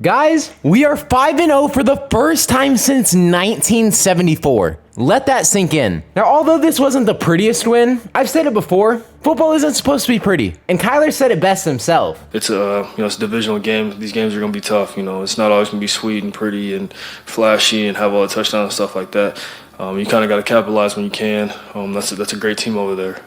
Guys, we are 5-0 for the first time since 1974. Let that sink in. Now, although this wasn't the prettiest win, I've said it before, football isn't supposed to be pretty. And Kyler said it best himself. It's it's a divisional game. These games are going to be tough. It's not always going to be sweet and pretty and flashy and have all the touchdowns and stuff like that. You kind of got to capitalize when you can. That's a great team over there.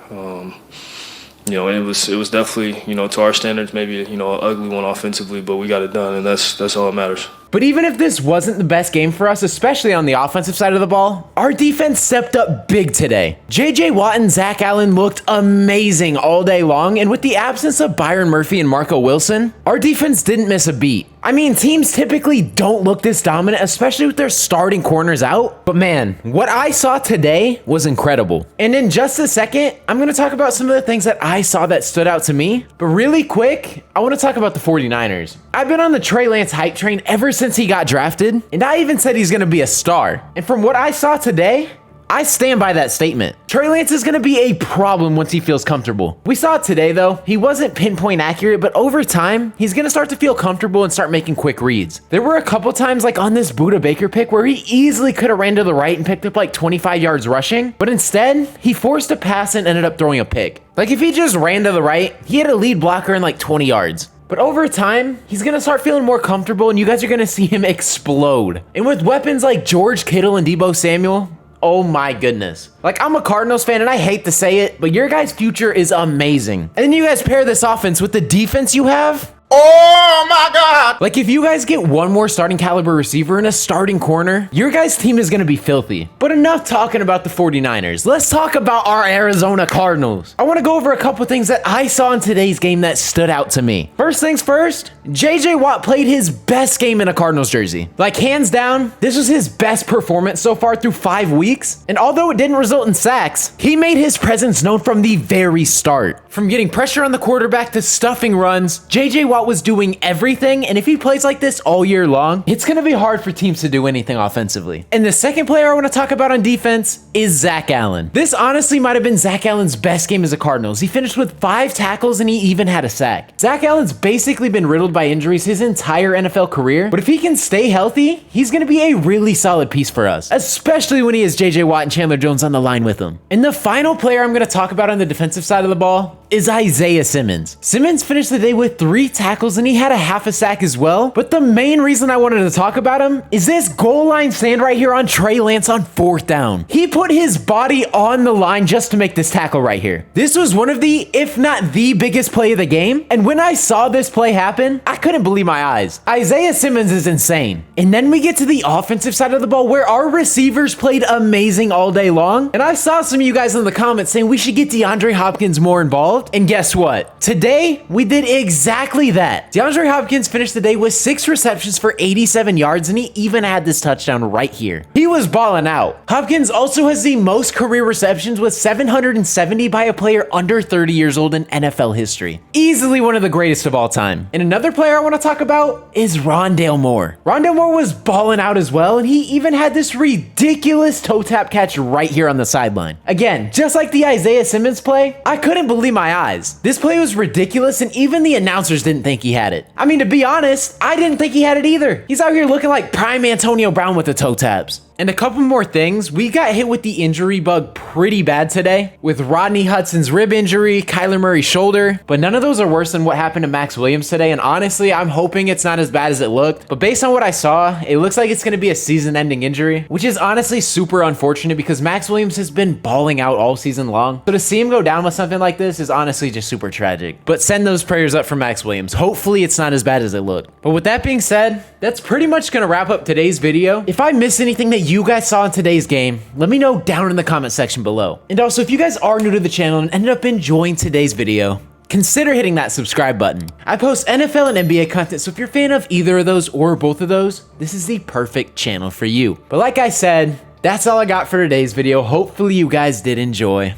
And it was definitely, to our standards, maybe, an ugly one offensively, but we got it done, and that's all that matters. But even if this wasn't the best game for us, especially on the offensive side of the ball, our defense stepped up big today. J.J. Watt and Zac Allen looked amazing all day long, and with the absence of Byron Murphy and Marco Wilson, our defense didn't miss a beat. I mean, teams typically don't look this dominant, especially with their starting corners out. But man, what I saw today was incredible. And in just a second, I'm going to talk about some of the things that I saw that stood out to me. But really quick, I want to talk about the 49ers. I've been on the Trey Lance hype train ever since he got drafted, and I even said he's going to be a star. And from what I saw today, I stand by that statement. Trey Lance is going to be a problem once he feels comfortable. We saw it today, though. He wasn't pinpoint accurate, but over time, he's going to start to feel comfortable and start making quick reads. There were a couple times, like on this Buda Baker pick, where he easily could have ran to the right and picked up like 25 yards rushing, but instead, he forced a pass and ended up throwing a pick. Like if he just ran to the right, he had a lead blocker in like 20 yards. But over time, he's going to start feeling more comfortable, and you guys are going to see him explode. And with weapons like George Kittle and Deebo Samuel, oh my goodness. Like, I'm a Cardinals fan, and I hate to say it, but your guys' future is amazing. And then you guys pair this offense with the defense you have. Oh my God! Like, if you guys get one more starting caliber receiver and a starting corner, your guys' team is going to be filthy. But enough talking about the 49ers. Let's talk about our Arizona Cardinals. I want to go over a couple things that I saw in today's game that stood out to me. First things first, J.J. Watt played his best game in a Cardinals jersey. Like, hands down, this was his best performance so far through 5 weeks. And although it didn't result in sacks, he made his presence known from the very start. From getting pressure on the quarterback to stuffing runs, J.J. Watt was doing everything, and if he plays like this all year long, it's going to be hard for teams to do anything offensively. And the second player I want to talk about on defense is Zac Allen. This honestly might have been Zac Allen's best game as a Cardinals. He finished with 5 tackles and he even had a sack. Zac Allen's basically been riddled by injuries his entire NFL career, but if he can stay healthy, he's going to be a really solid piece for us, especially when he has J.J. Watt and Chandler Jones on the line with him. And the final player I'm going to talk about on the defensive side of the ball is Isaiah Simmons. Simmons finished the day with 3 tackles and he had a half a sack as well. But the main reason I wanted to talk about him is this goal line stand right here on Trey Lance on 4th down. He put his body on the line just to make this tackle right here. This was one of the, if not the biggest play of the game. And when I saw this play happen, I couldn't believe my eyes. Isaiah Simmons is insane. And then we get to the offensive side of the ball where our receivers played amazing all day long. And I saw some of you guys in the comments saying we should get Deandre Hopkins more involved. And guess what? Today, we did exactly that. DeAndre Hopkins finished the day with 6 receptions for 87 yards, and he even had this touchdown right here. He was balling out. Hopkins also has the most career receptions with 770 by a player under 30 years old in NFL history. Easily one of the greatest of all time. And another player I want to talk about is Rondale Moore. Rondale Moore was balling out as well, and he even had this ridiculous toe tap catch right here on the sideline. Again, just like the Isaiah Simmons play, I couldn't believe my eyes. This play was ridiculous, and even the announcers didn't think he had it. I mean, to be honest, I didn't think he had it either. He's out here looking like prime Antonio Brown with the toe taps. And a couple more things. We got hit with the injury bug pretty bad today with Rodney Hudson's rib injury, Kyler Murray's shoulder, but none of those are worse than what happened to Max Williams today. And honestly, I'm hoping it's not as bad as it looked, but based on what I saw, it looks like it's going to be a season-ending injury, which is honestly super unfortunate because Max Williams has been balling out all season long. So to see him go down with something like this is honestly just super tragic. But send those prayers up for Max Williams. Hopefully it's not as bad as it looked. But with that being said, that's pretty much going to wrap up today's video. If I missed anything that you guys saw in today's game, let me know down in the comment section below. And also, if you guys are new to the channel and ended up enjoying today's video, consider hitting that subscribe button. I post NFL and NBA content, so if you're a fan of either of those or both of those, this is the perfect channel for you. But like I said, that's all I got for today's video. Hopefully you guys did enjoy.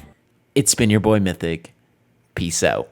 It's been your boy Mythic. Peace out.